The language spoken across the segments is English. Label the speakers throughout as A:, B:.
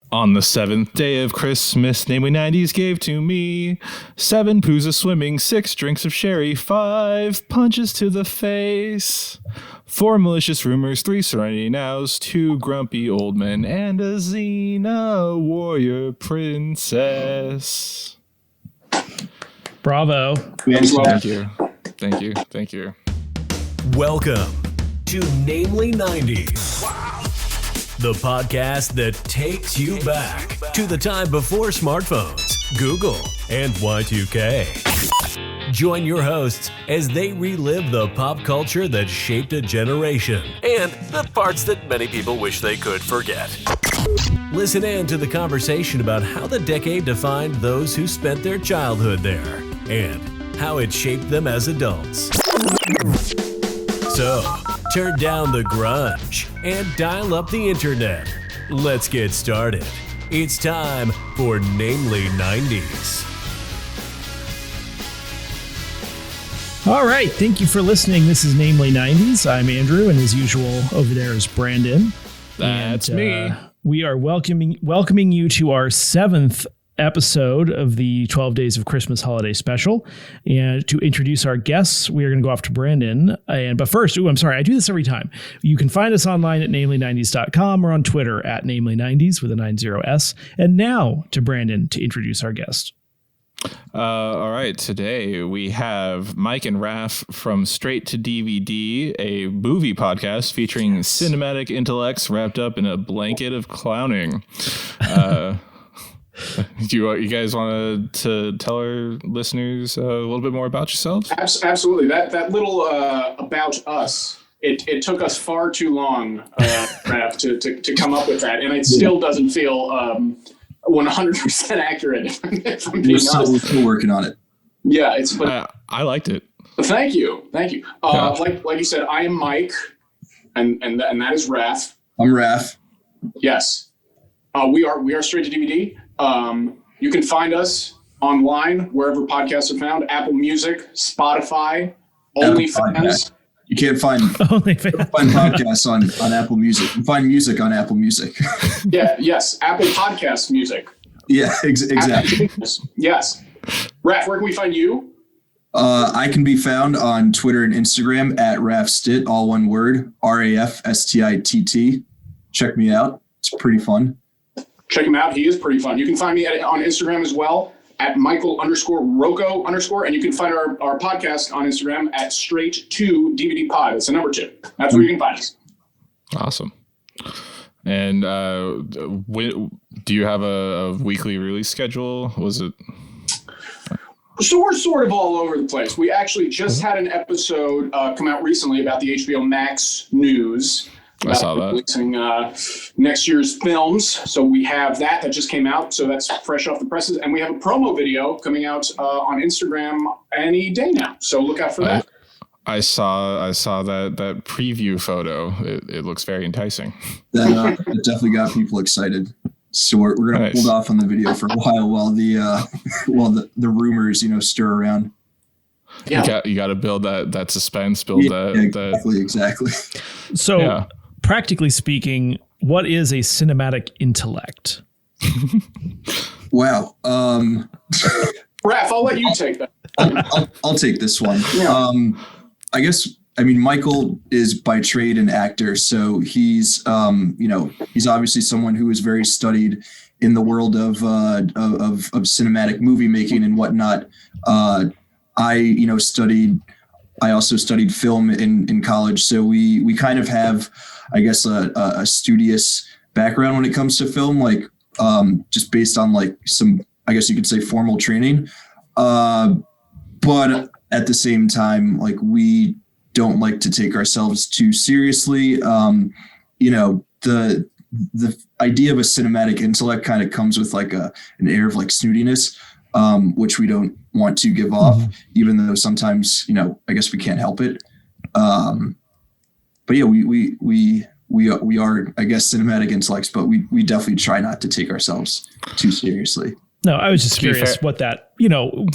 A: On the seventh day of Christmas, namely 90s gave to me 7 poos of swimming, 6 drinks of sherry, 5 punches to the face, 4 malicious rumors, 3 serenity nows, 2 grumpy old men, and a Xena warrior princess.
B: Bravo.
A: Thank you. Thank you. Thank you.
C: Welcome to Namely 90s. Wow. The podcast that takes you back to the time before smartphones, Google, and Y2K. Join your hosts as they relive the pop culture that shaped a generation and the parts that many people wish they could forget. Listen in to the conversation about how the decade defined those who spent their childhood there and how it shaped them as adults. So, turn down the grunge and dial up the internet. Let's get started. It's time for Namely 90s.
B: All right. Thank you for listening. This is Namely 90s. I'm Andrew, and as usual, over there is Brandon.
A: That's me.
B: We are welcoming you to our 7th episode of the 12 Days of Christmas Holiday Special. And to introduce our guests, we are going to go off to Brandon. But first, I'm sorry, I do this every time. You can find us online at namely90s.com or on Twitter at namely90s with a 90s. And now to Brandon to introduce our guest.
A: All right. Today we have Mike and Raph from StraightToDVD, a movie podcast featuring cinematic intellects wrapped up in a blanket of clowning. Do you guys want to tell our listeners a little bit more about yourselves?
D: Absolutely. That little about us, it took us far too long, Raph, to come up with that, and it still doesn't feel 100% accurate. If I'm being honest.
E: We're still working on it.
D: Yeah,
A: I liked it.
D: Thank you. Like you said, I am Mike, and that is Raph.
E: I'm Raph.
D: Yes, we are Straight to DVD. You can find us online wherever podcasts are found: Apple Music, Spotify, OnlyFans.
E: You can't find podcasts on Apple Music. You can find music on Apple Music.
D: Yes, Apple Podcast Music.
E: Yeah, exactly.
D: Yes. Raph, where can we find you?
E: I can be found on Twitter and Instagram at RafStitt, all one word, RAFSTITT. Check me out. It's pretty fun.
D: Check him out. He is pretty fun. You can find me on Instagram as well at Michael_Ruocco_, and you can find our podcast on Instagram at StraightToDVD Pod. It's the number 2. That's where you can find us.
A: Awesome. And do you have a weekly release schedule? Was it?
D: So we're sort of all over the place. We actually just had an episode come out recently about the HBO Max news.
A: I saw that.
D: Releasing next year's films. So we have that just came out. So that's fresh off the presses. And we have a promo video coming out on Instagram any day now. So look out for that.
A: I saw that preview photo. It looks very enticing.
E: That definitely got people excited. So we're going to hold off on the video for a while the rumors, stir around.
A: Yeah. You got to build that suspense,
E: exactly.
B: So,
A: yeah.
B: Practically speaking, what is a cinematic intellect?
E: Wow.
D: Raph, I'll let you take that.
E: I'll take this one.
D: Yeah.
E: Michael is by trade an actor, so he's he's obviously someone who is very studied in the world of cinematic movie making and whatnot. I also studied film in college, so we kind of have, I guess, a studious background when it comes to film, like just based on like some, I guess you could say, formal training. But at the same time, like, we don't like to take ourselves too seriously. The idea of a cinematic intellect kind of comes with like an air of like snootiness, which we don't want to give off, even though sometimes, I guess we can't help it. But yeah, we are, I guess, cinematic intellects, but we definitely try not to take ourselves too seriously.
B: No, I was just curious what that,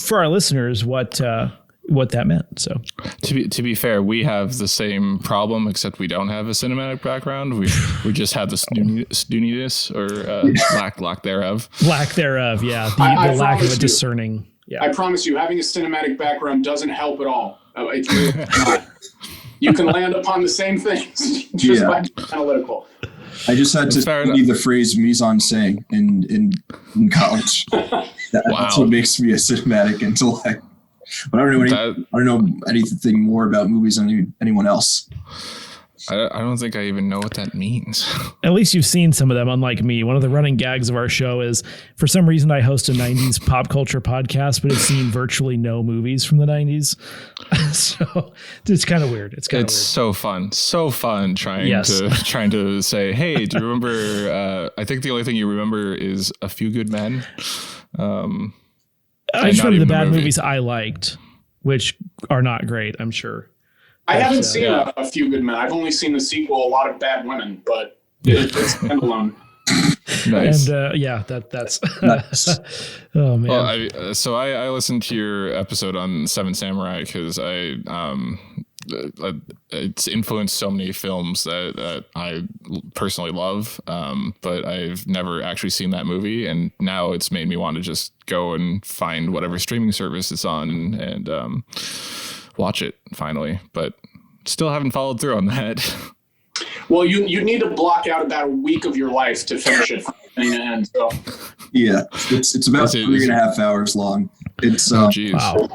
B: for our listeners, what what that meant. So
A: to be fair, we have the same problem, except we don't have a cinematic background. We just have the snootiness or lack thereof.
B: Lack thereof, yeah. The lack of a discerning. Yeah.
D: I promise you, having a cinematic background doesn't help at all. It's really not. You can land upon the same things just by being analytical.
E: I just had to study the phrase mise-en-scène in college. That's what makes me a cinematic intellect. But I don't know anything more about movies than anyone else.
A: I don't think I even know what that means.
B: At least you've seen some of them, unlike me. One of the running gags of our show is, for some reason, I host a 90s pop culture podcast, but have seen virtually no movies from the 90s. So it's kind of weird. It's weird.
A: So fun trying to say, hey, do you remember? I think the only thing you remember is A Few Good Men.
B: I just remember the bad movies I liked, which are not great, I'm sure.
D: I haven't seen A Few Good Men. I've only seen the sequel, A Lot of Bad Women, but it's standalone.
A: Nice.
B: And that's nice. Oh man.
A: Well, I listened to your episode on Seven Samurai because it's influenced so many films that I personally love, but I've never actually seen that movie, and now it's made me want to just go and find whatever streaming service it's on and watch it finally, but still haven't followed through on that.
D: Well, you need to block out about a week of your life to finish it from beginning to end. So.
E: Yeah, it's about 3.5 hours long. It's
B: wow.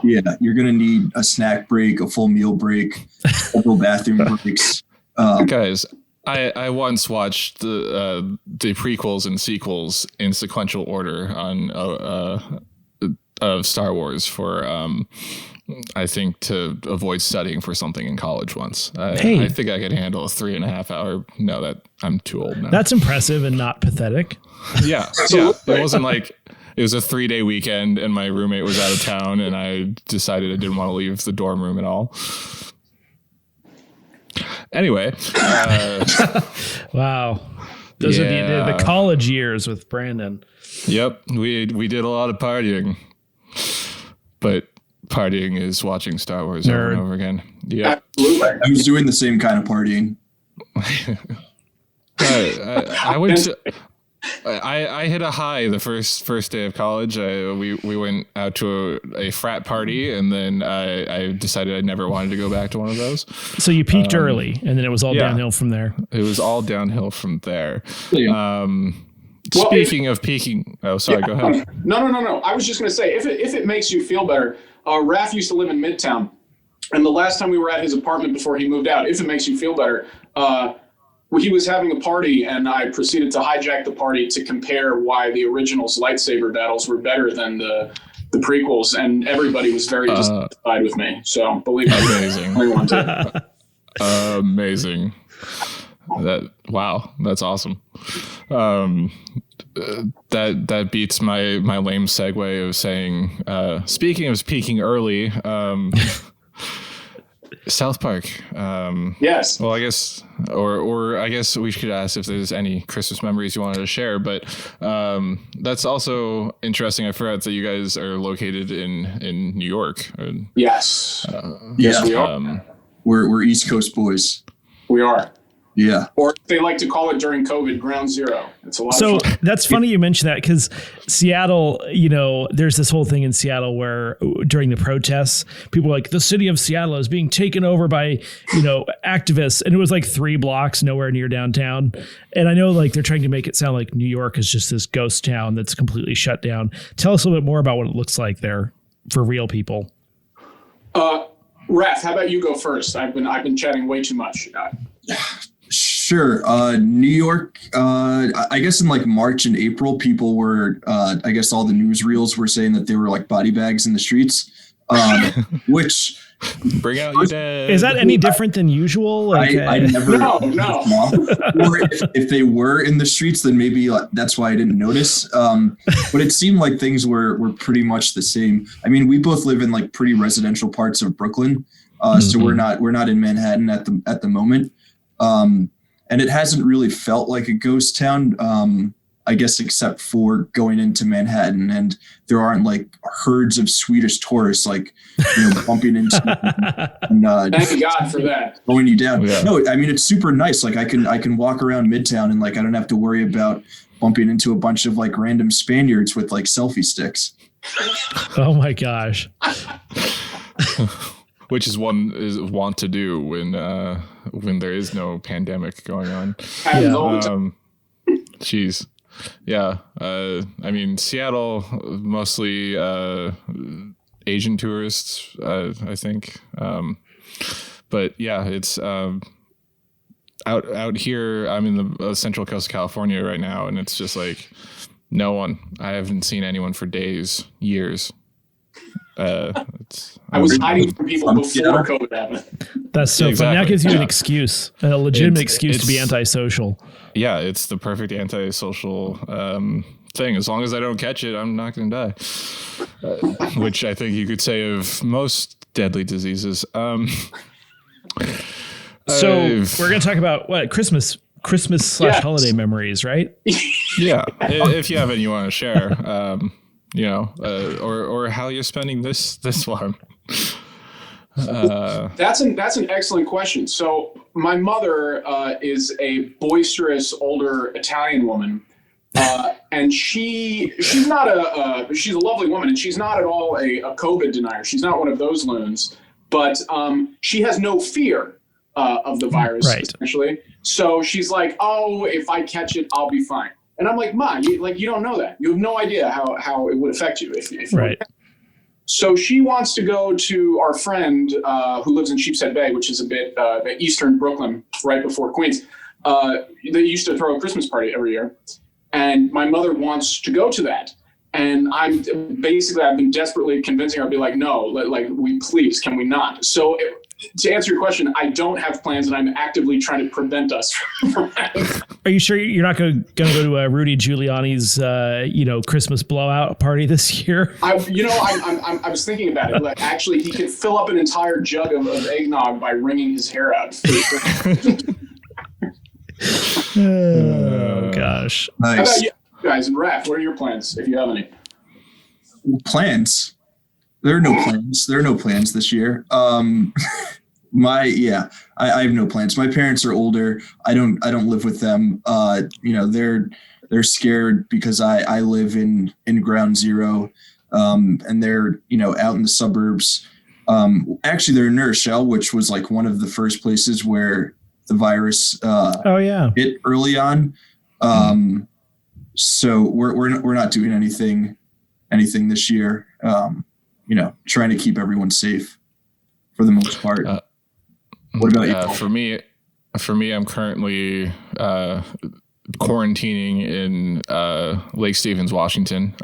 E: Yeah, you're gonna need a snack break, a full meal break, several bathroom breaks.
A: Guys, I once watched the prequels and sequels in sequential order on of Star Wars for I think to avoid studying for something in college once. I think I could handle a 3.5 hour. No, that I'm too old now.
B: That's impressive and not pathetic.
A: Yeah. It wasn't like it was a 3-day weekend and my roommate was out of town and I decided I didn't want to leave the dorm room at all. Anyway.
B: Wow. Those are the college years with Brandon.
A: Yep. We did a lot of partying, but partying is watching Star Wars over and over again. Yeah,
E: I was doing the same kind of partying.
A: I hit a high the first day of college. We went out to a frat party, and then I decided I never wanted to go back to one of those.
B: So you peaked early, and then it was all downhill from there.
A: It was all downhill from there.
E: Yeah.
A: Speaking of peaking, go ahead.
D: No. I was just going to say, if it makes you feel better, Raph used to live in Midtown, and the last time we were at his apartment before he moved out, if it makes you feel better, he was having a party, and I proceeded to hijack the party to compare why the original's lightsaber battles were better than the prequels, and everybody was very dissatisfied with me. So believe me,
A: amazing. Amazing. That's awesome. That beats my lame segue of saying, speaking of peaking early, South Park.
D: Yes.
A: Well, I guess, or I guess we should ask if there's any Christmas memories you wanted to share. But that's also interesting. I forgot that you guys are located in New York.
D: Yes.
E: Yes,
D: we are.
E: We're East Coast boys.
D: We are.
E: Yeah.
D: Or they like to call it during COVID, Ground Zero. It's a lot of fun.
B: That's funny you mention that, because Seattle, there's this whole thing in Seattle where during the protests, people were like, the city of Seattle is being taken over by, activists. And it was like 3 blocks, nowhere near downtown. And I know like they're trying to make it sound like New York is just this ghost town that's completely shut down. Tell us a little bit more about what it looks like there for real people.
D: Raph, how about you go first? I've been chatting way too much.
E: Sure. New York, I guess in like March and April, people were, I guess all the newsreels were saying that they were like body bags in the streets, which...
A: Bring out your dead.
B: Is that any different than usual? Like,
E: I never...
D: No.
E: Or if they were in the streets, then maybe that's why I didn't notice. But it seemed like things were pretty much the same. I mean, we both live in like pretty residential parts of Brooklyn. So we're not in Manhattan at the moment. And it hasn't really felt like a ghost town. I guess, except for going into Manhattan, and there aren't like herds of Swedish tourists like bumping into and
D: Thank God for that.
E: Slowing you down.
A: Yeah.
E: No, I mean it's super nice. Like I can walk around Midtown and like I don't have to worry about bumping into a bunch of like random Spaniards with like selfie sticks.
B: Oh my gosh.
A: Which is want to do when there is no pandemic going on. Jeez. Yeah. I mean, Seattle, mostly Asian tourists, I think. But yeah, it's out here. I'm in the central coast of California right now, and it's just like no one. I haven't seen anyone for days, years.
D: I was hiding from people before COVID happened.
B: That's so
A: Exactly.
B: fun. That gives you an excuse, a legitimate excuse to be antisocial.
A: Yeah, it's the perfect antisocial thing. As long as I don't catch it, I'm not going to die. Which I think you could say of most deadly diseases. So
B: we're going to talk about what Christmas
D: Yes.
B: holiday memories, right?
A: Yeah, if you have any you want to share, or how you're spending this one.
D: That's an excellent question. So my mother is a boisterous older Italian woman, and she's not she's a lovely woman, and she's not at all a COVID denier. She's not one of those loons, but she has no fear of the virus,
B: right.
D: essentially. So she's like, "Oh, if I catch it, I'll be fine." And I'm like, "Ma, you don't know that. You have no idea how it would affect you if you
B: right."
D: So she wants to go to our friend who lives in Sheepshead Bay, which is a bit eastern Brooklyn, right before Queens. They used to throw a Christmas party every year. And my mother wants to go to that. And I've been desperately convincing her. I'll be like, no, can we not? So to answer your question, I don't have plans, and I'm actively trying to prevent us from having.
B: Are you sure you're not going to go to Rudy Giuliani's, Christmas blowout party this year?
D: I was thinking about it. Like, actually, he could fill up an entire jug of eggnog by wringing his hair out.
B: Oh gosh!
E: Nice.
D: How about you guys and Raph? What are your plans, if you have any?
E: Plans? There are no plans. There are no plans this year. I have no plans. My parents are older. I don't live with them. They're scared because I live in ground zero, and they're out in the suburbs. Actually, they're in New Rochelle, which was like one of the first places where the virus hit early on. So we're not doing anything this year. Trying to keep everyone safe for the most part. What about you?
A: For me, I'm currently quarantining in Lake Stevens, Washington.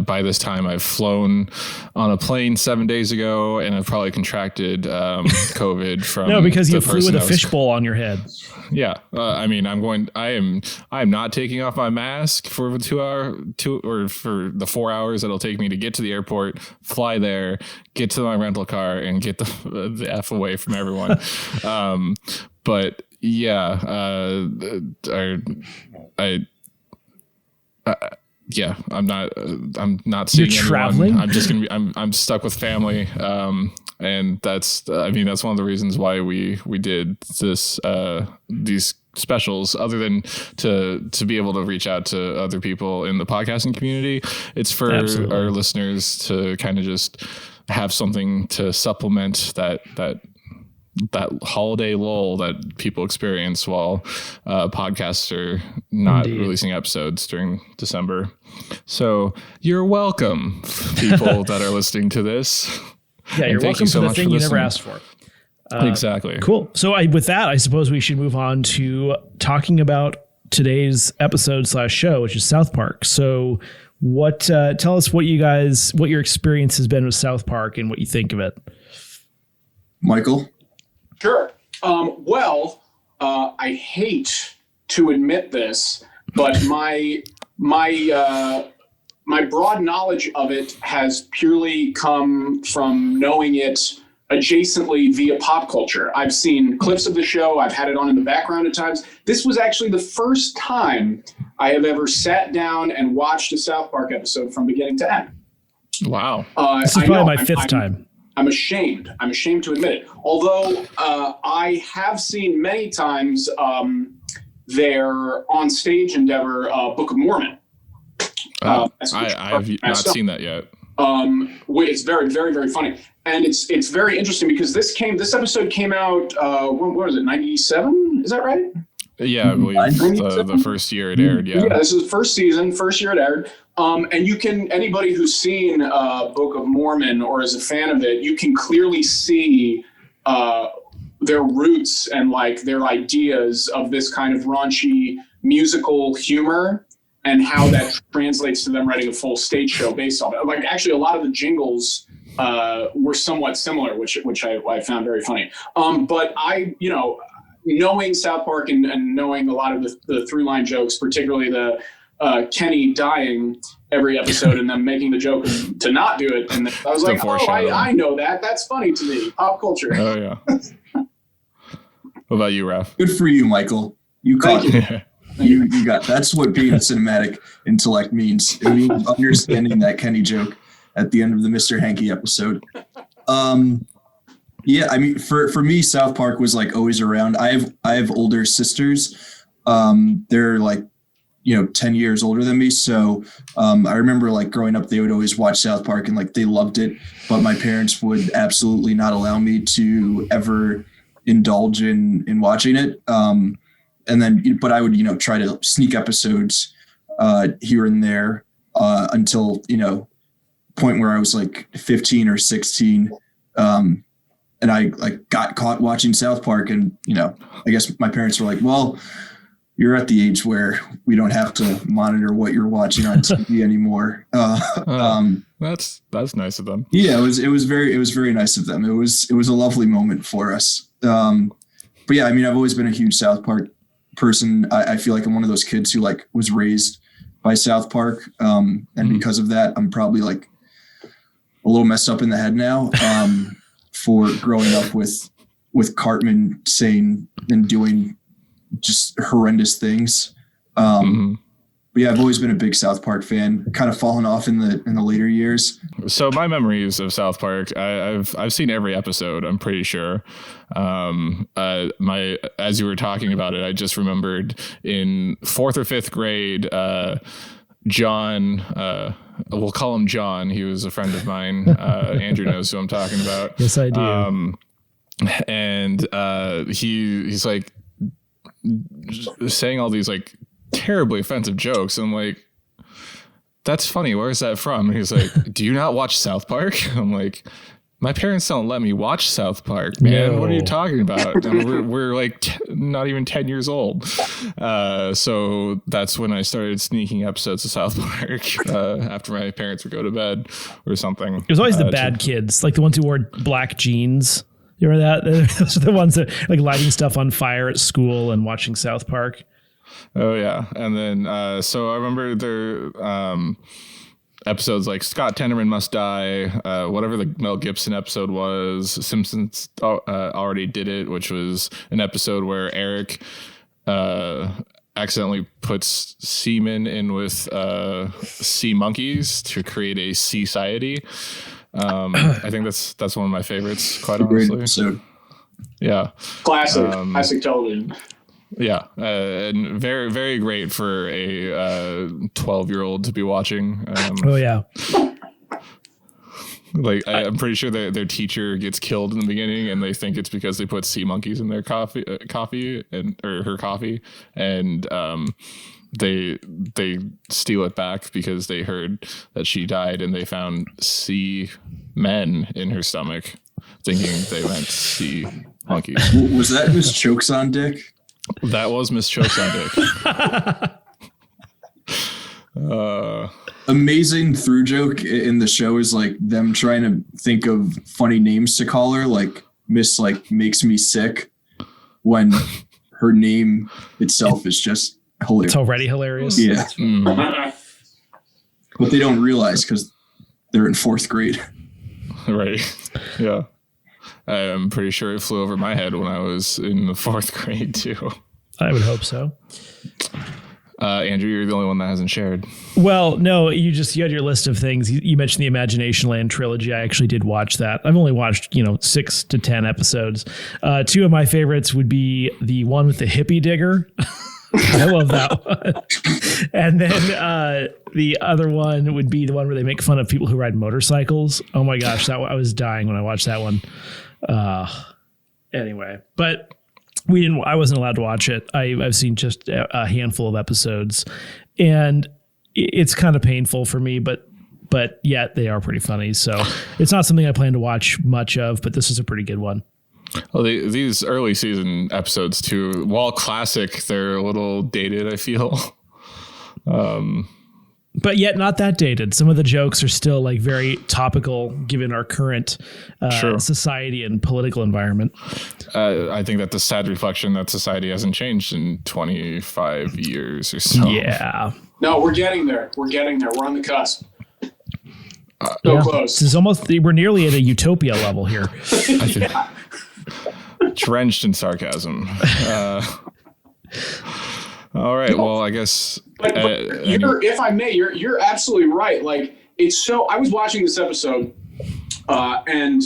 A: By this time, I've flown on a plane 7 days ago, and I've probably contracted COVID from.
B: No, because you flew with a fishbowl on your head.
A: Yeah, I am not taking off my mask for for the 4 hours that'll take me to get to the airport, fly there, get to my rental car, and get the F away from everyone. But yeah, yeah, I'm not seeing
B: You're
A: anyone.
B: traveling?
A: I'm just going to be, I'm stuck with family. And that's one of the reasons why we did this, these specials, other than to be able to reach out to other people in the podcasting community. It's for our listeners to kind of just have something to supplement that holiday lull that people experience while podcasts are not releasing episodes during December. So you're welcome, people that are listening to this.
B: Yeah, you're welcome for the thing you never asked for.
A: Exactly.
B: Cool. So with that, I suppose we should move on to talking about today's episode / show, which is South Park. So tell us what your experience has been with South Park and what you think of it.
E: Michael?
D: Sure. I hate to admit this, but my broad knowledge of it has purely come from knowing it adjacently via pop culture. I've seen clips of the show. I've had it on in the background at times. This was actually the first time I have ever sat down and watched a South Park episode from beginning to end.
A: Wow.
B: This is probably my fifth time.
D: I'm ashamed. I'm ashamed to admit it. Although I have seen many times their on-stage endeavor, Book of Mormon.
A: I have not seen that yet.
D: It's very, very, very funny. And it's very interesting because this episode came out, what was it, 97? Is that right?
A: Yeah, I believe the first year it aired. Yeah,
D: this is the first year it aired. And anybody who's seen Book of Mormon or is a fan of it, you can clearly see their roots and like their ideas of this kind of raunchy musical humor and how that translates to them writing a full stage show based on it. Like actually a lot of the jingles were somewhat similar, which I found very funny. But knowing South Park and knowing a lot of the through line jokes, particularly the Kenny dying every episode and them making the joke to not do it. And I was like, I know that. That's funny to me. Pop culture.
A: Oh, yeah. What about you, Raph?
E: Good for you, Michael. You caught it. You got that's what being a cinematic intellect means. It means understanding that Kenny joke at the end of the Mr. Hanky episode. Yeah, I mean, for me, South Park was like always around. I have older sisters. They're like 10 years older than me. So I remember like growing up, they would always watch South Park and like they loved it. But my parents would absolutely not allow me to ever indulge in watching it. But I would, try to sneak episodes here and there until, point where I was like 15 or 16. And I like got caught watching South Park and, I guess my parents were like, well, you're at the age where we don't have to monitor what you're watching on TV anymore.
A: That's nice of them.
E: Yeah, it was very nice of them. It was a lovely moment for us. But yeah, I mean, I've always been a huge South Park person. I feel like I'm one of those kids who like was raised by South Park. And because of that, I'm probably like a little messed up in the head now for growing up with Cartman saying and doing just horrendous things. But yeah, I've always been a big South Park fan, kind of fallen off in the later years.
A: So my memories of South Park, I've seen every episode, I'm pretty sure. As you were talking about it, I just remembered in 4th or 5th grade, John, we'll call him John. He was a friend of mine. Andrew knows who I'm talking about.
B: Yes, I do.
A: And he's like saying all these like terribly offensive jokes. I'm like, that's funny. Where's that from? And he's like, do you not watch South Park? I'm like, my parents don't let me watch South Park, man. No. What are you talking about? And we're like not even 10 years old. So that's when I started sneaking episodes of South Park after my parents would go to bed or something.
B: It was always the bad kids, like the ones who wore black jeans. You remember that? Those are the ones that like lighting stuff on fire at school and watching South Park.
A: Oh yeah. And then, so I remember there, episodes like Scott Tenorman Must Die, whatever the Mel Gibson episode was, Simpsons already did it, which was an episode where Eric, accidentally puts semen in with, sea monkeys to create a sea-ciety. I think that's one of my favorites, quite honestly. Yeah.
D: Classic television.
A: Yeah, and very, very great for a 12-year-old to be watching.
B: Oh yeah.
A: Like I'm pretty sure their teacher gets killed in the beginning, and they think it's because they put sea monkeys in their coffee or her coffee, and they steal it back because they heard that she died, and they found sea men in her stomach, thinking they meant sea monkeys.
E: Was that Miss Chokes on Dick?
A: That was Miss Chokes on Dick.
E: Amazing through joke in the show is like them trying to think of funny names to call her, like Miss like Makes Me Sick, when her name itself is just hilarious.
B: It's already hilarious.
E: Yeah. But they don't realize because they're in 4th grade.
A: Right. Yeah. I'm pretty sure it flew over my head when I was in the 4th grade too.
B: I would hope so.
A: Andrew, you're the only one that hasn't shared.
B: Well, no, you had your list of things. You mentioned the Imagination Land trilogy. I actually did watch that. I've only watched, 6 to 10 episodes. 2 of my favorites would be the one with the hippie digger. I love that one. And then the other one would be the one where they make fun of people who ride motorcycles. Oh my gosh, I was dying when I watched that one. Anyway, but I wasn't allowed to watch it. I've seen just a handful of episodes, and it's kind of painful for me, but yet they are pretty funny. So it's not something I plan to watch much of, but this is a pretty good one.
A: Well, these early season episodes too, while classic, they're a little dated, I feel.
B: But yet not that dated. Some of the jokes are still like very topical given our current society and political environment.
A: I think that's a sad reflection that society hasn't changed in 25 years or so.
B: Yeah.
D: No, we're getting there. We're on the cusp. So close.
B: This is we're nearly at a utopia level here.
A: I think, drenched in sarcasm. All right. Well, I guess.
D: But if I may, you're absolutely right. Like I was watching this episode, and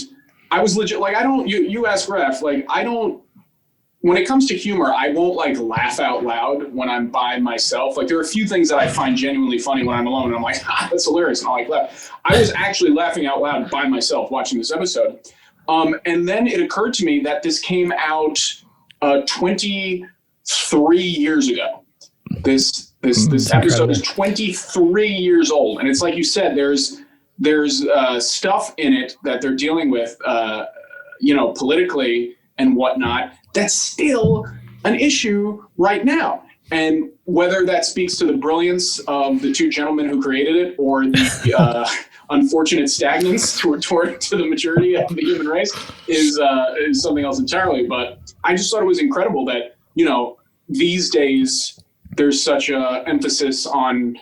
D: I was legit. Like you asked Ref. Like I don't. When it comes to humor, I won't like laugh out loud when I'm by myself. Like there are a few things that I find genuinely funny when I'm alone, and I'm like, that's hilarious, and I like laugh. I was actually laughing out loud by myself watching this episode, and then it occurred to me that this came out 23 years ago. This episode is 23 years old, and it's like you said, there's stuff in it that they're dealing with, politically and whatnot. That's still an issue right now. And whether that speaks to the brilliance of the two gentlemen who created it or the unfortunate stagnance toward to the maturity of the human race is something else entirely. But I just thought it was incredible that, these days there's such a emphasis on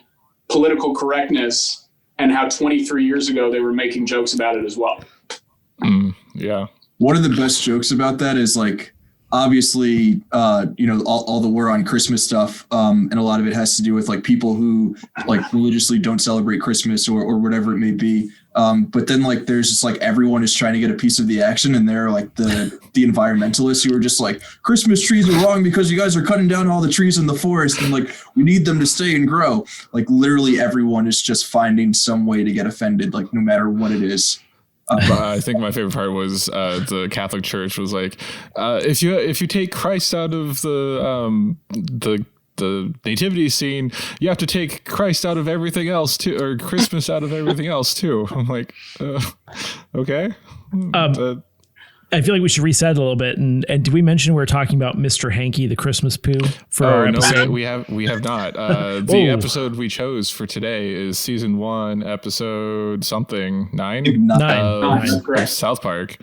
D: political correctness and how 23 years ago they were making jokes about it as well.
A: Yeah.
E: One of the best jokes about that is like, obviously, all the war on Christmas stuff, and a lot of it has to do with like people who like religiously don't celebrate Christmas or whatever it may be. But then like there's just like everyone is trying to get a piece of the action, and they're like the environmentalists who are just like, Christmas trees are wrong because you guys are cutting down all the trees in the forest, and like we need them to stay and grow. Like literally everyone is just finding some way to get offended, like no matter what it is.
A: I think my favorite part was the Catholic Church was like, if you take Christ out of the nativity scene, you have to take Christ out of everything else too, or Christmas out of everything else too. I'm like, okay.
B: I feel like we should reset a little bit. And did we mention we're talking about Mr. Hanky, the Christmas Poo for our episode?
A: No, we have not. The episode we chose for today is season 1, episode something 9 of South Park,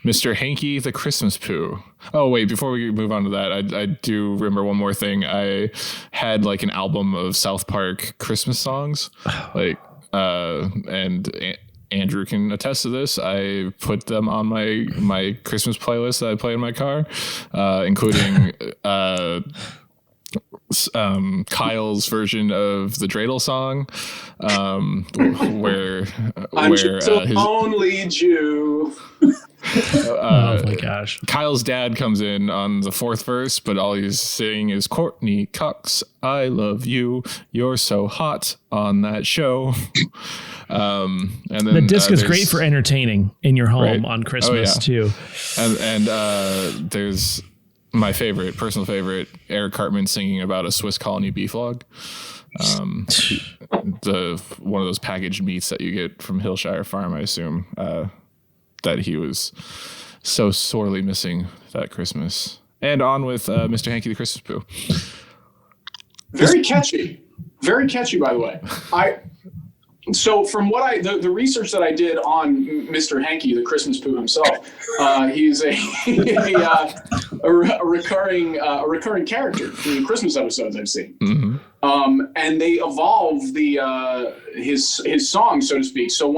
A: Mr. Hanky, the Christmas Poo. Oh wait, before we move on to that, I do remember one more thing. I had like an album of South Park Christmas songs, like and Andrew can attest to this. I put them on my Christmas playlist that I play in my car, including Kyle's version of the Dreidel song, where
D: just an only Jew.
B: Oh my gosh!
A: Kyle's dad comes in on the 4th verse, but all he's saying is "Courtney Cox, I love you. You're so hot on that show." And then
B: the disc is great for entertaining in your home on Christmas too.
A: And there's my personal favorite, Eric Cartman singing about a Swiss colony beef log. One of those packaged meats that you get from Hillshire Farm, I assume, that he was so sorely missing that Christmas. And on with Mr. Hanky the Christmas Poo.
D: Very catchy, by the way. So from what the research that I did on Mr. Hanky, the Christmas Poo himself, he's a recurring character in the Christmas episodes I've seen. Mm-hmm. And they evolve his song, so to speak. So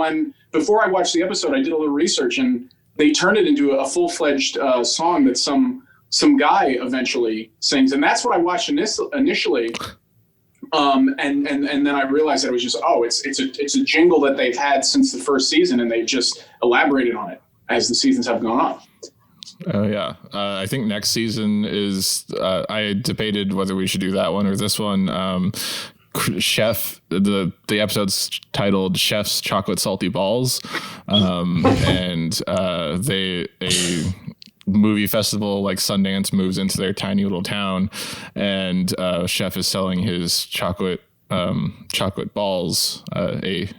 D: before I watched the episode, I did a little research, and they turn it into a full-fledged song that some guy eventually sings, and that's what I watched initially. And then I realized that it was just it's a jingle that they've had since the first season, and they've just elaborated on it as the seasons have gone on.
A: Yeah. I think next season is, I debated whether we should do that one or this one. Chef, the episode's titled Chef's Chocolate Salty Balls. And a movie festival like Sundance moves into their tiny little town, and Chef is selling his chocolate balls, a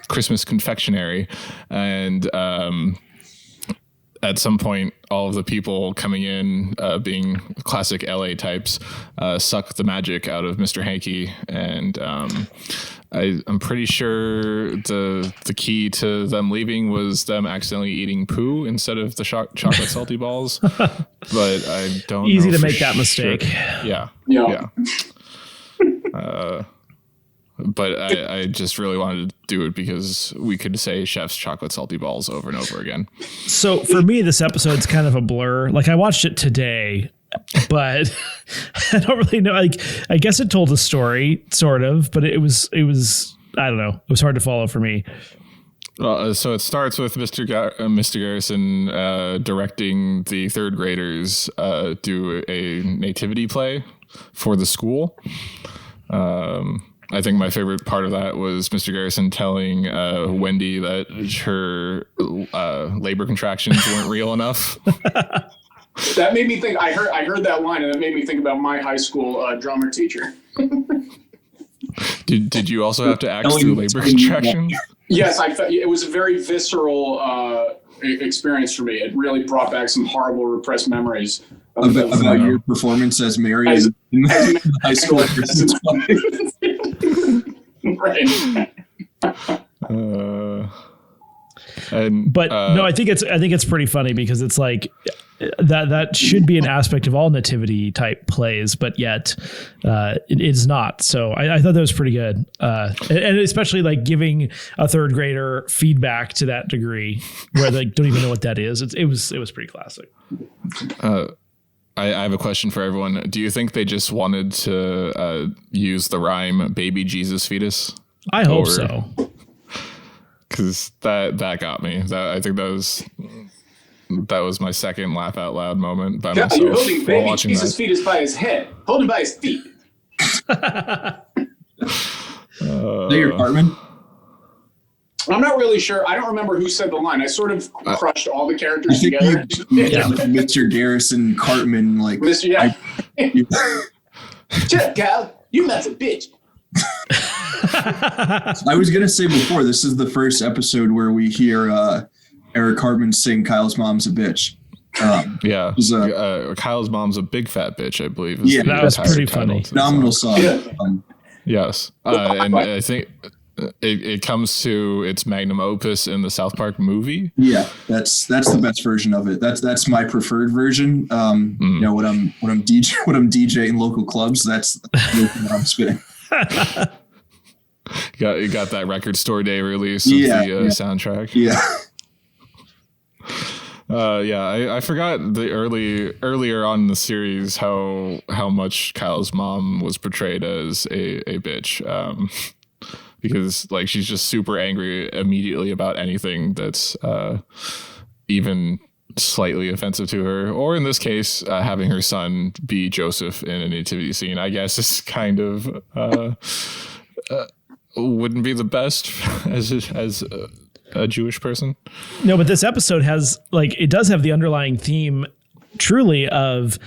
A: Christmas confectionery. And at some point, all of the people coming in, being classic LA types, suck the magic out of Mr. Hanky. And I'm pretty sure the key to them leaving was them accidentally eating poo instead of the chocolate salty balls. But I don't
B: Easy
A: know
B: to make that mistake.
A: Yeah. But I just really wanted to do it because we could say Chef's Chocolate Salty Balls over and over again.
B: So for me, this episode's kind of a blur. Like, I watched it today, but I don't really know. Like, I guess it told a story, sort of, but it was I don't know. It was hard to follow for me.
A: So it starts with Mr. Garrison directing the third graders do a nativity play for the school. I think my favorite part of that was Mr. Garrison telling Wendy that her labor contractions weren't real enough.
D: That made me think. I heard that line, and it made me think about my high school drummer teacher.
A: Did you also have to act through labor contractions?
D: Yes, I felt it was a very visceral experience for me. It really brought back some horrible repressed memories
E: about your performance as Mary in high school.
D: Right.
B: No, I think it's pretty funny because it's like that should be an aspect of all nativity type plays, but yet it is not. So I thought that was pretty good, and especially like giving a third grader feedback to that degree where they don't even know what that is. It was pretty classic.
A: I have a question for everyone. Do you think they just wanted to use the rhyme "baby Jesus fetus"?
B: I hope so.
A: Because that got me. I think that was my second laugh out loud moment by myself.
D: You're holding baby Jesus' fetus by his head. Hold him by his feet.
E: There, Cartman.
D: I'm not really sure. I don't remember who said the line. I sort of crushed all the characters together.
E: Mr. Garrison, Cartman, like
D: Mr. Yeah. Shut up, Cal. You nuts a bitch.
E: I was gonna say before, this is the first episode where we hear Eric Cartman sing "Kyle's Mom's a Bitch."
A: Kyle's mom's a big fat bitch, I believe.
B: That was pretty funny.
E: Phenomenal song.
A: Yes, and I think it comes to its magnum opus in the South Park movie.
E: Yeah, that's the best version of it. That's my preferred version. You know, when I'm DJing local clubs, that's what I'm spinning.
A: You got that record store day release of the soundtrack.
E: Yeah.
A: I forgot the earlier on in the series how much Kyle's mom was portrayed as a bitch, because like she's just super angry immediately about anything that's even slightly offensive to her, or in this case, having her son be Joseph in a nativity scene, I guess is kind of wouldn't be the best as a Jewish person.
B: No, but this episode has it does have the underlying theme truly of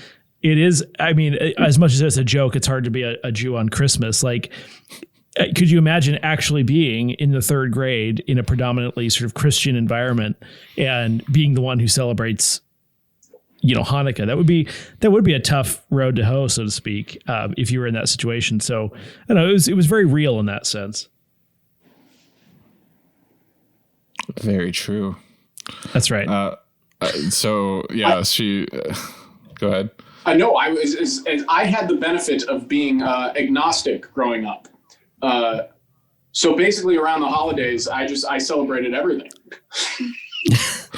B: it is. I mean, as much as it's a joke, it's hard to be a Jew on Christmas. Like, could you imagine actually being in the third grade in a predominantly sort of Christian environment and being the one who celebrates, Hanukkah? That would be a tough road to hoe, so to speak, if you were in that situation. So I don't know, it was very real in that sense.
A: Very true.
B: That's right.
A: She. Go ahead.
D: No, I had the benefit of being agnostic growing up. So basically, around the holidays, I celebrated everything.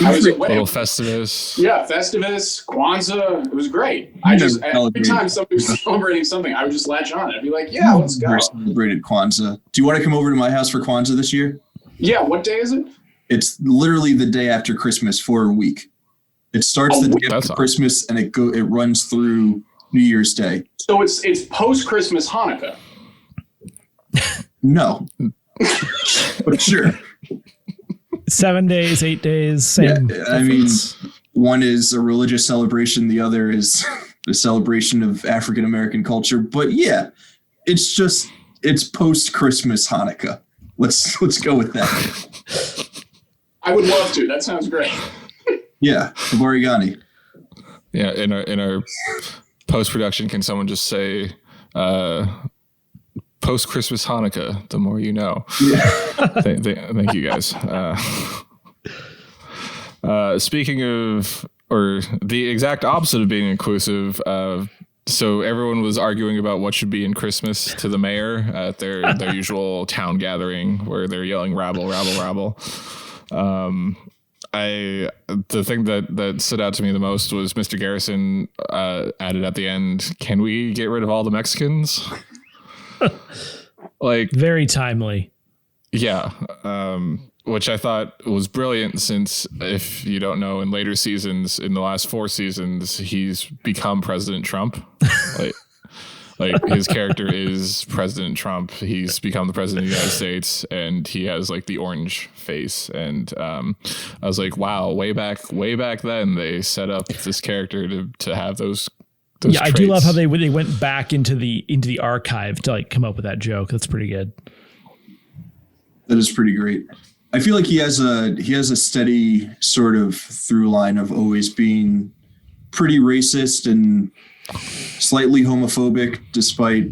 D: I was at
A: Little Festivus.
D: Yeah, Festivus, Kwanzaa. It was great. I just every time somebody was celebrating something, I would just latch on. I'd be like, yeah, let's go.
E: Celebrated Kwanzaa. Do you want to come over to my house for Kwanzaa this year?
D: Yeah, what day is it?
E: It's literally the day after Christmas for a week. It starts the day after Christmas and it runs through New Year's Day.
D: So it's post-Christmas Hanukkah.
E: No. But sure.
B: 7 days, 8 days, same. Yeah,
E: I mean, one is a religious celebration, the other is the celebration of African American culture. But yeah, it's post-Christmas Hanukkah. Let's go with that.
D: I would love to. That sounds great.
E: Yeah, Barigani.
A: Yeah, in our post-production, can someone just say post-Christmas Hanukkah, the more you know. Yeah. Thank you guys. Speaking of, or the exact opposite of being inclusive, so everyone was arguing about what should be in Christmas to the mayor at their usual town gathering where they're yelling rabble, rabble, rabble. The thing that stood out to me the most was Mr. Garrison added at the end, "Can we get rid of all the Mexicans?" Like, very
B: timely.
A: Yeah. Which I thought was brilliant, since if you don't know, in later seasons, in the last 4 seasons, he's become President Trump. Like his character is President Trump. He's become the president of the United States, and he has like the orange face. And I was like, wow, way back then, they set up this character to have those traits.
B: I do love how they went back into the archive to like come up with that joke. That's pretty good.
E: That is pretty great. I feel like he has a steady sort of through line of always being pretty racist and slightly homophobic, despite,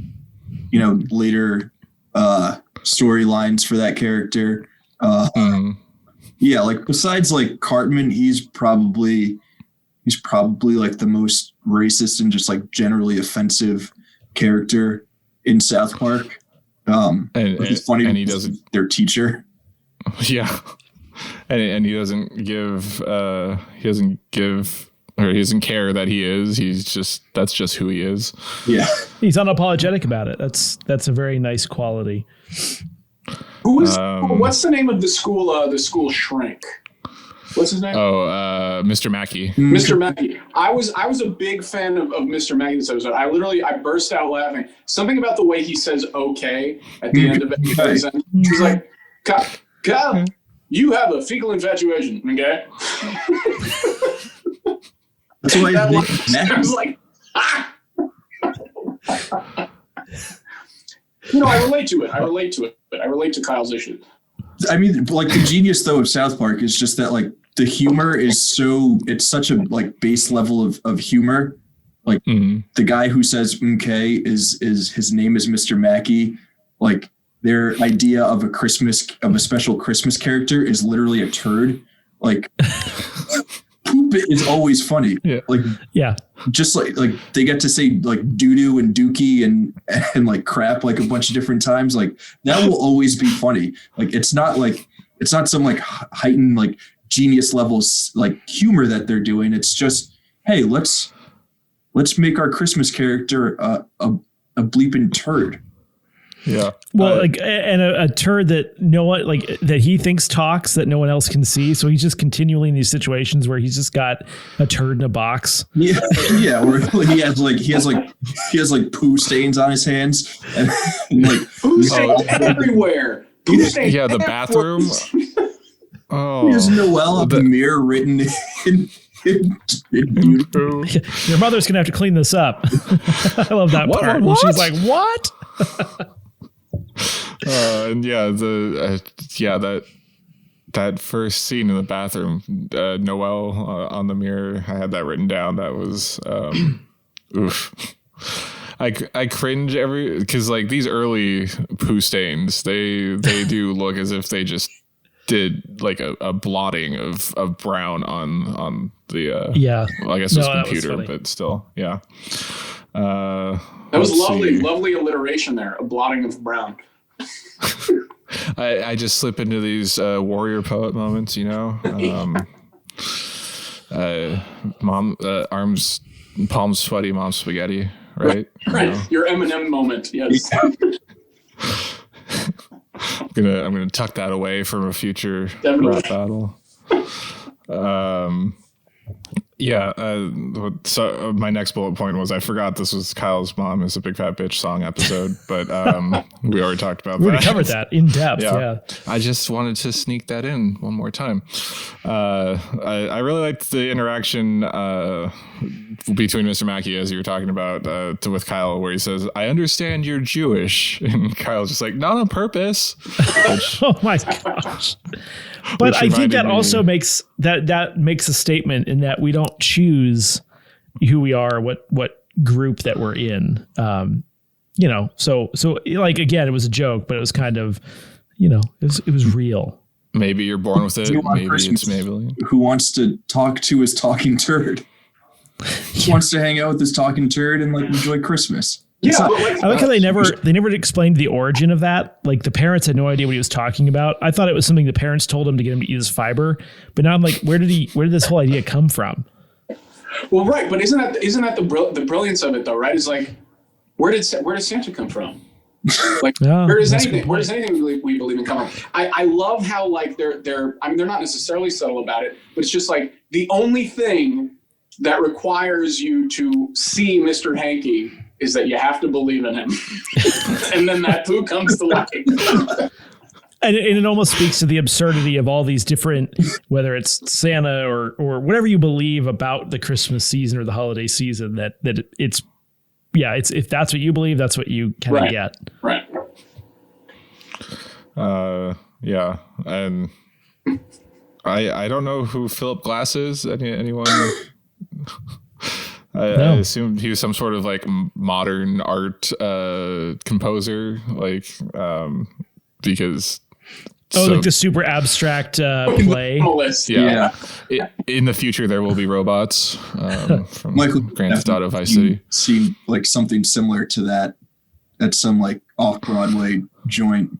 E: later storylines for that character. Yeah, like besides like Cartman, he's probably like the most racist and just like generally offensive character in South Park. And it's funny, and he doesn't. Their teacher.
A: Yeah, and he doesn't care that he is. That's just who he is.
E: Yeah,
B: he's unapologetic about it. That's a very nice quality.
D: What's the name of the school? The school shrink. What's his name?
A: Oh, Mr. Mackey.
D: Mr. Mackey. I was a big fan of Mr. Mackey this episode. I burst out laughing. Something about the way he says "okay" at the end of it. He's like, Kyle, you have a fecal infatuation, okay?
E: That's why
D: I was like, ah! I relate to it. I relate to Kyle's issue.
E: I mean, like the genius though of South Park is just that like the humor is it's such a like base level of humor. Like the guy who says "okay" is his name is Mr. Mackey. Like their idea of a special Christmas character is literally a turd. Like poop is always funny.
A: Yeah.
E: Like,
B: yeah.
E: Just like they get to say like doo-doo and dookie and like crap like a bunch of different times. Like that will always be funny. Like it's not some like heightened like genius levels like humor that they're doing. It's just, hey, let's make our Christmas character a bleeping turd.
A: Yeah.
B: Well, and a turd that that he thinks talks that no one else can see. So he's just continually in these situations where he's just got a turd in a box.
E: Yeah. Yeah. Where he has poo stains on his hands and like
D: poo stains everywhere. Poo stains
A: the bathroom. Oh,
E: he has Noel on the mirror written in
B: your mother's gonna have to clean this up. I love that part.
A: What?
B: She's like, what?
A: And that first scene in the bathroom, Noel on the mirror, I had that written down. That was oof. I cringe because like these early poo stains, they do look as if they just did like a blotting of brown on the well, I guess it was computer, but still, yeah.
D: That was lovely alliteration there, a blotting of brown.
A: I just slip into these warrior poet moments, you know. Arms, palms sweaty, mom spaghetti, right?
D: Right.
A: You know?
D: Your Eminem moment. Yes.
A: I'm gonna tuck that away from a future
D: Definitely.
A: rap battle. So my next bullet point was I forgot this was Kyle's Mom is a Big Fat Bitch song episode, but we already talked about
B: We
A: that.
B: already covered that in depth. Yeah.
A: I just wanted to sneak that in one more time. I really liked the interaction between Mr. Mackey, as you were talking about, with Kyle, where he says, "I understand you're Jewish," and Kyle's just like, "Not on purpose." Which,
B: Oh my gosh. But I think that also makes that makes a statement in that we don't choose who we are, what group that we're in. So like, again, it was a joke, but it was kind of, it was real.
A: maybe you're born with it. Maybe
E: Christmas.
A: it's Maybelline.
E: Who wants to talk to his talking turd? Just wants to hang out with this talking turd and like enjoy Christmas.
D: Yeah,
E: It's not-
D: but like,
B: I like how they never explained the origin of that. Like, the parents had no idea what he was talking about. I thought it was something the parents told him to get him to eat his fiber. But now I'm like, where did this whole idea come from?
D: well, right, but isn't that the brilliance of it though? Right? Is like, where did Santa come from? Like,
B: Yeah,
D: where does
B: that's a good
D: anything we believe in come from? I love how like they're I mean, they're not necessarily subtle about it, but it's just like the only thing that requires you to see Mr. Hanky is that you have to believe in him. And then that poo comes to life.
B: And it almost speaks to the absurdity of all these different, whether it's Santa or whatever you believe about the Christmas season or the holiday season, that it's if that's what you believe, that's what you kind of
D: Right.
B: get.
D: Right.
A: Yeah, and I don't know who Philip Glass is. Anyone? I assumed he was some sort of like modern art composer, like because
B: like the super abstract play.
D: Minimalist.
A: yeah. In the future there will be robots from
E: Michael
A: Grand Theft Auto Vice City.
E: Seemed like something similar to that at some like off-Broadway joint.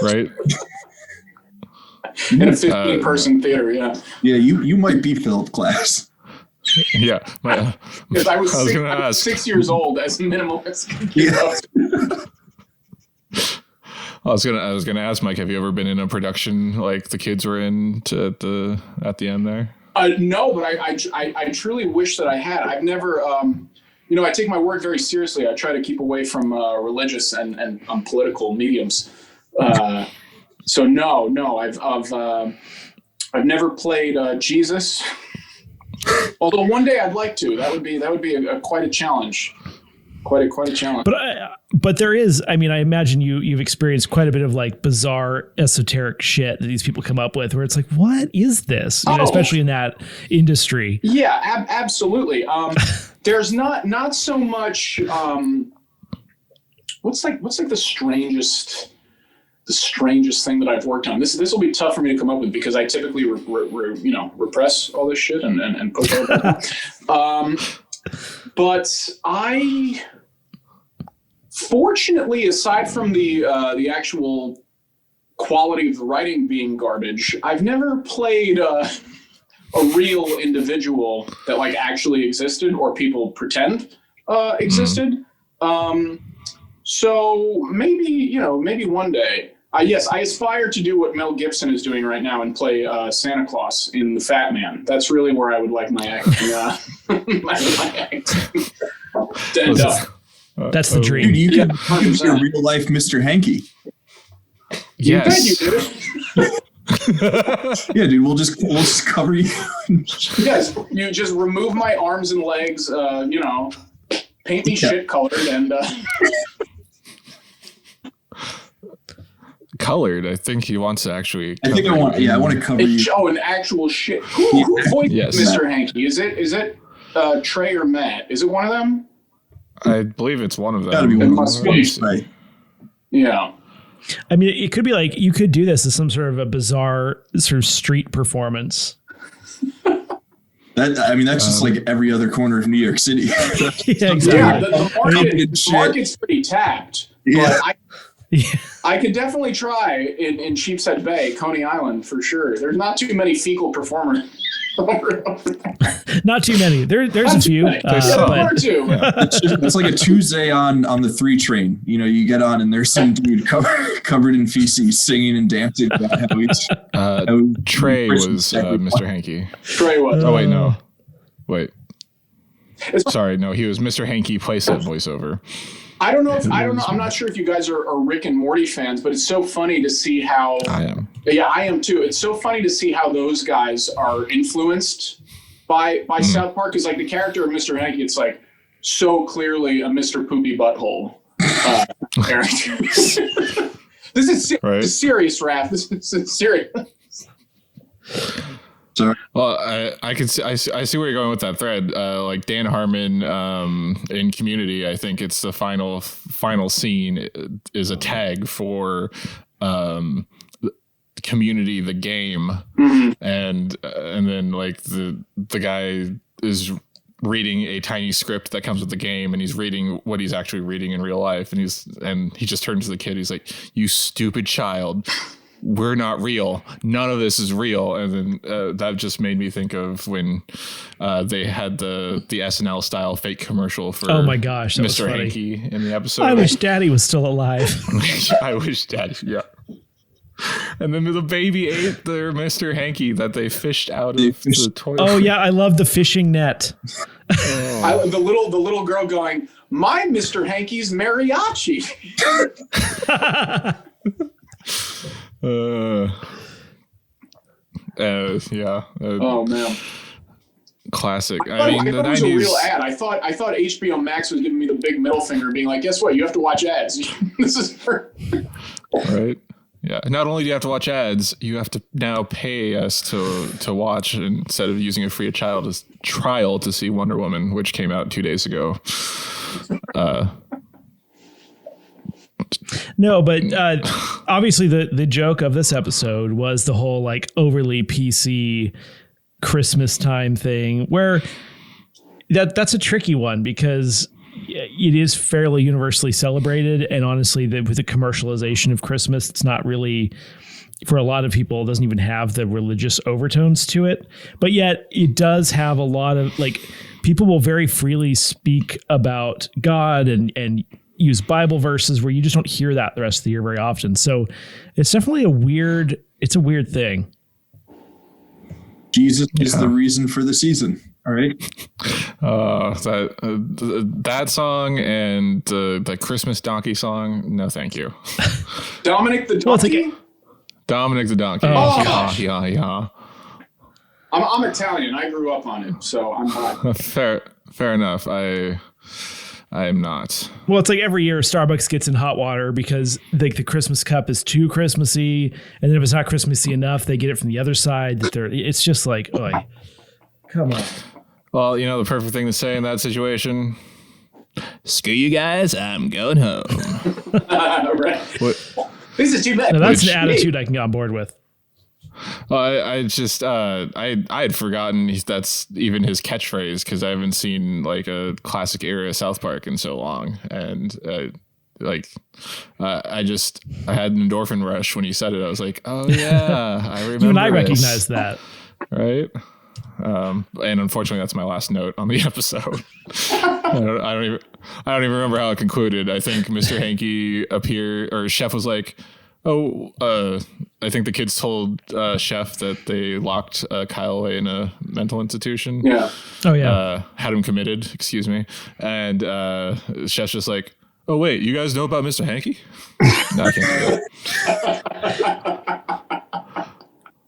A: Right?
D: In a 15-person theater, yeah.
E: Yeah, you might be Philip Glass.
A: Yeah.
D: Because I was
A: gonna ask.
D: 6 years old as a minimalist.
E: Yeah.
A: I was gonna ask Mike, have you ever been in a production like the kids were in at the end there?
D: No, but I truly wish that I had. I've never, I take my work very seriously. I try to keep away from religious and political mediums. So no, I've never played Jesus. Although one day I'd like to. That would be quite a challenge. Quite a challenge.
B: But there is, I mean, I imagine you've experienced quite a bit of like bizarre esoteric shit that these people come up with where it's like, what is this? Especially in that industry.
D: Yeah, absolutely. There's not so much. What's like the strangest thing that I've worked on? This will be tough for me to come up with because I typically repress all this shit and push all that. But I, fortunately, aside from the actual quality of the writing being garbage, I've never played a real individual that like actually existed or people pretend existed. So maybe one day. Yes, I aspire to do what Mel Gibson is doing right now and play Santa Claus in The Fat Man. That's really where I would like my acting, my acting to end up.
B: That's the dream.
E: Dude, you could be a
D: 100%.
E: real life Mr. Hanky.
A: Yes.
D: Thank you, dude.
E: Yeah, dude, we'll just cover you.
D: Yes, you just remove my arms and legs, paint me shit colored and
A: Colored. I think he wants to actually.
E: I want to cover you.
D: an actual shit. Who voiced
A: Yes.
D: Mr. Hanky? Is it Trey or Matt? Is it one of them?
A: I believe it's one of them.
E: Gotta be one of
D: must
E: them.
D: be.
E: Right.
D: Yeah.
B: I mean, it could be like you could do this as some sort of a bizarre sort of street performance.
E: That's just like every other corner of New York City.
B: Yeah, exactly.
D: Yeah, the market's pretty tapped.
E: Yeah.
D: But I could definitely try in Sheepshead Bay, Coney Island, for sure. There's not too many fecal performers.
B: Not too many. There's a few.
D: One or two.
E: It's like a Tuesday on the 3 train. You know, you get on and there's some dude covered in feces singing and dancing about how he's.
A: Trey was Mr. Hanky.
D: Trey was.
A: Oh wait, no. Wait. Sorry, no. He was Mr. Hanky playset voiceover.
D: I don't know. I'm not sure if you guys are Rick and Morty fans, but it's so funny to see how.
A: I am.
D: Yeah, I am too. It's so funny to see how those guys are influenced by South Park. Because like the character of Mr. Hanky, it's like so clearly a Mr. Poopy Butthole character. This is
A: right.
D: serious, Raph. This is serious.
E: Sorry.
A: Well, I see where you're going with that thread. Like Dan Harmon in Community, I think it's the final scene is a tag for Community, the game, and then like the guy is reading a tiny script that comes with the game, and he's reading what he's actually reading in real life, and he just turns to the kid. He's like, "You stupid child. We're not real. None of this is real." And then that just made me think of when they had the SNL style fake commercial for
B: oh my gosh, that
A: Mr. Hanky in the episode.
B: I wish Daddy was still alive.
A: I wish Daddy, yeah. And then the baby ate their Mr. Hanky that they fished out of the toilet.
B: Oh yeah, I love the fishing net.
D: The little girl going, "My Mr. Hanky's mariachi."
A: Yeah.
D: Oh man.
A: Classic.
D: I
A: mean, the
D: thought it was
A: 90s.
D: a real ad. I thought HBO Max was giving me the big middle finger, being like, "Guess what? You have to watch ads. This is for."
A: Right. Yeah. Not only do you have to watch ads, you have to now pay us to watch instead of using a free trial to see Wonder Woman, which came out 2 days ago.
B: No, but obviously the joke of this episode was the whole like overly PC Christmas time thing, where that's a tricky one because it is fairly universally celebrated, and honestly, with the commercialization of Christmas, it's not really, for a lot of people, it doesn't even have the religious overtones to it. But yet, it does have a lot of like people will very freely speak about God and use Bible verses where you just don't hear that the rest of the year very often. So it's definitely a weird thing.
E: Jesus is the reason for the season. All right.
A: That song and the Christmas donkey song. No, thank you.
D: Dominic the donkey.
A: Dominic the donkey.
D: Oh.
A: Yeah.
D: I'm Italian. I grew up on it, so I'm not.
A: Fair enough. I am not.
B: Well, it's like every year Starbucks gets in hot water because the Christmas cup is too Christmassy, and then if it's not Christmassy enough, they get it from the other side. It's just like, oh, come on.
A: Well, you know the perfect thing to say in that situation. Screw you guys, I'm going home.
D: Right. This is too bad.
B: Now, that's an attitude I can get on board with.
A: I had forgotten that's even his catchphrase because I haven't seen like a classic era South Park in so long, and I had an endorphin rush when he said it. I was like, oh yeah, I remember.
B: Even I recognize that,
A: right? And unfortunately, that's my last note on the episode. I don't even remember how it concluded. I think Mr. Hanky appeared, or Chef was like, "Oh, I think the kids told Chef that they locked Kyle away in a mental institution.
D: Yeah.
B: Oh yeah.
A: Had him committed. Excuse me." And Chef's just like, "Oh wait, you guys know about Mr. Hanky?" No, I can't do that.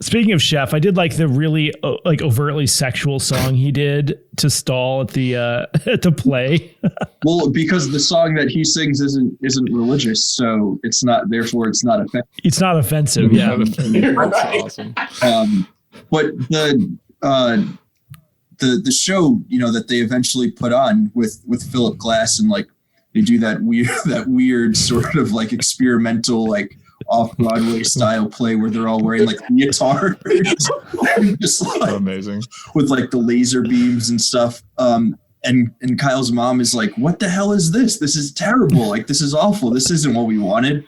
B: Speaking of Chef, I did like the really overtly sexual song he did to stall at the at the play.
E: Well, because the song that he sings isn't religious, so it's not. Therefore, it's not offensive.
B: It's not offensive. Yeah,
A: that's awesome.
E: But the show, that they eventually put on with Philip Glass, and like they do that weird sort of like experimental like off-Broadway style play where they're all wearing like leotards just like
A: amazing
E: with like the laser beams and stuff. And Kyle's mom is like, "What the hell is this? This is terrible. Like, this is awful. This isn't what we wanted."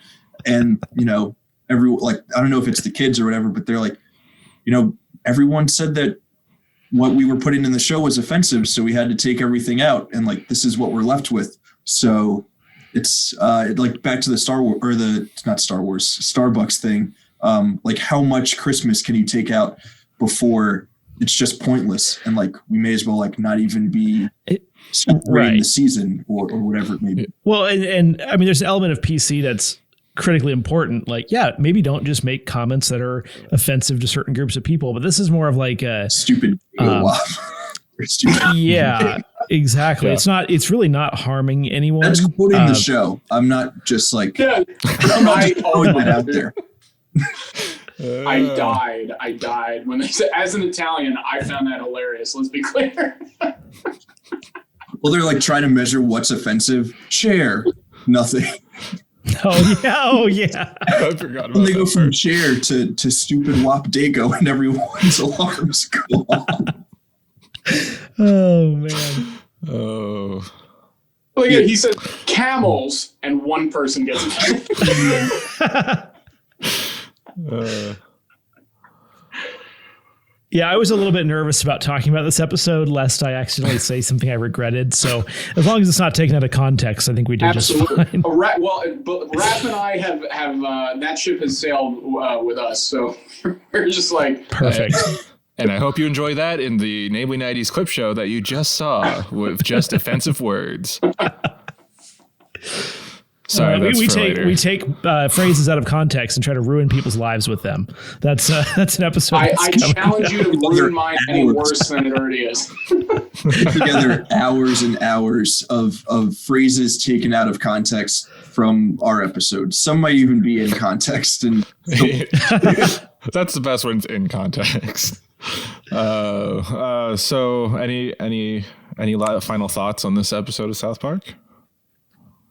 E: And, you know, I don't know if it's the kids or whatever, but they're like, you know, everyone said that what we were putting in the show was offensive, so we had to take everything out, and like this is what we're left with. So it's like back to the Starbucks thing. Like how much Christmas can you take out before it's just pointless, and like we may as well like not even be celebrating the season or whatever it may be.
B: Well, and I mean, there's an element of PC that's critically important. Like, yeah, maybe don't just make comments that are offensive to certain groups of people, but this is more of like a
E: stupid.
B: Yeah, exactly. Yeah. It's really not harming anyone.
E: That's quoting the show. I'm not just like, I'm not just throwing that out there.
D: I died when they said, as an Italian, I found that hilarious. Let's be clear.
E: Well, they're like trying to measure what's offensive. Chair, nothing.
B: Oh yeah.
A: I forgot about
E: when they go from chair to stupid Wap Dago and everyone's alarms go on.
B: Oh man.
A: Oh.
D: Well, yeah, he said camels, and one person gets it.
B: Yeah, I was a little bit nervous about talking about this episode, lest I accidentally say something I regretted. So as long as it's not taken out of context, I think we did just fine.
D: Raph and I have that ship has sailed with us, so we're just like
B: perfect.
A: And I hope you enjoy that in the Namely 90s clip show that you just saw with just offensive words. Sorry,
B: we take phrases out of context and try to ruin people's lives with them. That's an episode.
D: I challenge you to ruin mine any worse than it already is.
E: Put together hours and hours of phrases taken out of context from our episode. Some might even be in context, and
A: that's the best ones in context. So any final thoughts on this episode of South Park?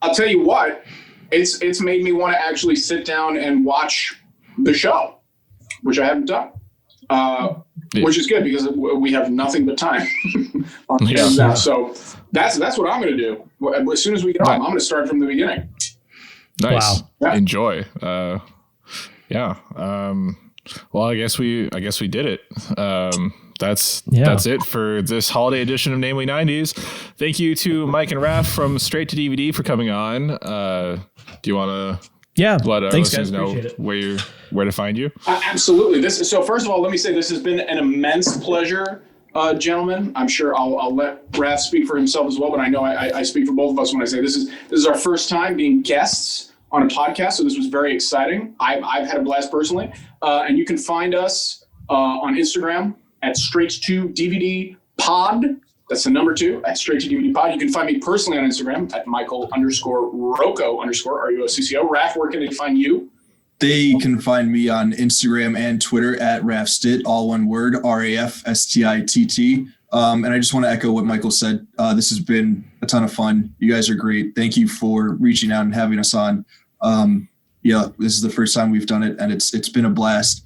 D: I'll tell you what, it's made me want to actually sit down and watch the show, which I haven't done, which is good because we have nothing but time. Now. So that's what I'm going to do. As soon as we get home, I'm going to start from the beginning.
A: Nice.
B: Wow.
D: Yeah.
A: Enjoy. Yeah. Well, I guess we did it. That's it for this holiday edition of Namely 90s. Thank you to Mike and Raph from StraightToDVD for coming on. Do you want to let our listeners know where to find you?
D: Absolutely. So first of all, let me say this has been an immense pleasure, gentlemen. I'm sure I'll let Raph speak for himself as well, but I know I speak for both of us when I say this is our first time being guests on a podcast, so this was very exciting. I've had a blast personally, and you can find us on Instagram at StraightToDVD Pod. That's the number 2 at StraightToDVD Pod. You can find me personally on Instagram at Michael_Ruocco_ RUOCCO. Raph, where can they find you?
E: They can find me on Instagram and Twitter at RafStitt, all one word, RAFSTITT. And I just want to echo what Michael said. This has been a ton of fun. You guys are great. Thank you for reaching out and having us on. This is the first time we've done it, and it's been a blast.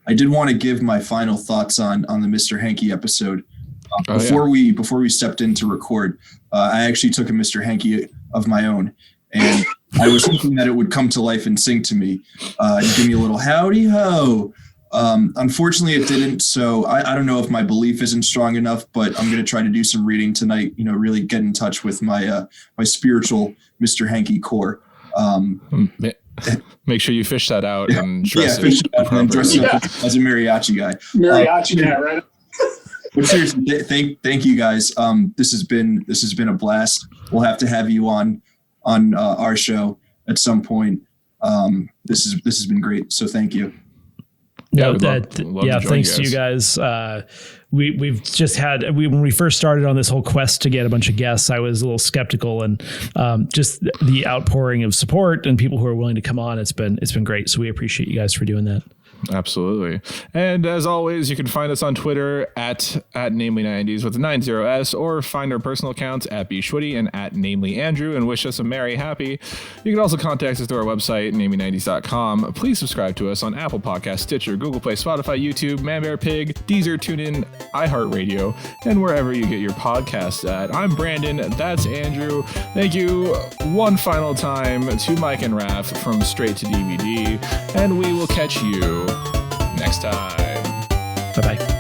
E: I did want to give my final thoughts on the Mr. Hanky episode. Before we stepped in to record, I actually took a Mr. Hanky of my own, and I was hoping that it would come to life and sing to me, and give me a little howdy ho. Unfortunately, it didn't. So I don't know if my belief isn't strong enough, but I'm going to try to do some reading tonight. Really get in touch with my spiritual Mr. Hanky core.
A: Make sure you fish that out and dress
E: fish it out and dress it up as a mariachi guy.
D: Right?
E: But seriously, thank you guys. This has been a blast. We'll have to have you on our show at some point. This has been great. So thank you.
A: Love
B: thanks to you guys. We've just had when we first started on this whole quest to get a bunch of guests, I was a little skeptical, and just the outpouring of support and people who are willing to come on, it's been great. So we appreciate you guys for doing that.
A: Absolutely. And as always, you can find us on Twitter at namely90s with the 90s, or find our personal accounts at bschwitty and at namelyandrew and wish us a merry happy. You can also contact us through our website, namely90s.com. Please subscribe to us on Apple Podcasts, Stitcher, Google Play, Spotify, YouTube, ManBearPig, Deezer, TuneIn, iHeartRadio, and wherever you get your podcasts at. I'm Brandon. That's Andrew. Thank you one final time to Mike and Raph from StraightToDVD, and we will catch you next time.
B: Bye-bye.